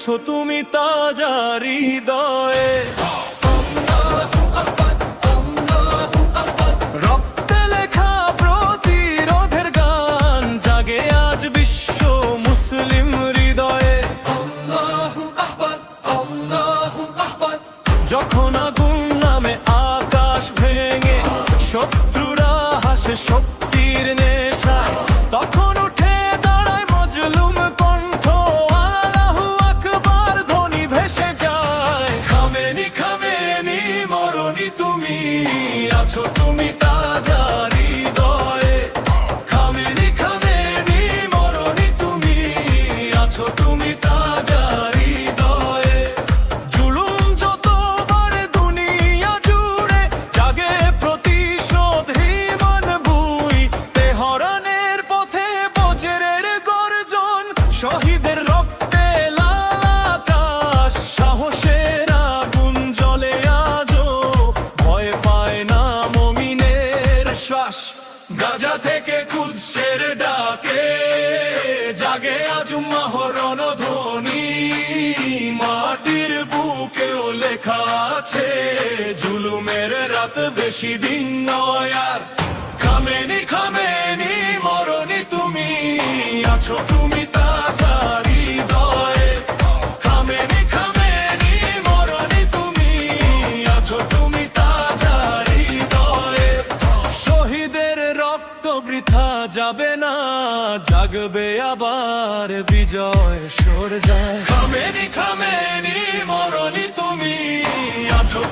আছো তুমি তাজা হৃদয়ে। রক্তে লেখা প্রতিরোধের গান জাগে আজ বিশ্ব মুসলিম হৃদয়ে। যখন আগুন নামে আকাশ ভেঙে, শত্রুরা হাসে শক্তির নেশায়, তখন উঠে দাঁড়ায় মজলুম কণ্ঠ, আল্লাহু আকবার ধ্বনি ভেসে যায়। খামেনি খামেনি মরণি তুমি, আছো তুমি তাজা হৃদয়ে। খামেনি খামেনি মরণি তুমি, আছো তুমি তাজা হৃদয়ে। জুলুম যত বাড়ে দুনিয়া জুড়ে, জাগে প্রতিশোধ হিমান বুই। তেহরানের পথে বজ্রের গর্জন, শহীদের রক্তে লাল আকাশ। সাহসের আগুন জ্বলে আজও, ভয় পায় না মুমিনের শ্বাস। গাজা থেকে কুদসের ডাকে জাগে আজ মহরণ ধ্বনি। মাটির বুকেও লেখা আছে, জুলুমের রাত বেশি দিন নয় আর। খামেনি খামেনি মরণি তুমি, আছো তুমি তাজা হৃদয়ে। খামেনি খামেনি মরণি তুমি, আছো তুমি তাজা হৃদয়ে। শহীদের রক্ত বৃথা যাবে না, জাগবে আবার বিজয় সরে যায়। খামেনি খামেনি মরণি তুমি, আছো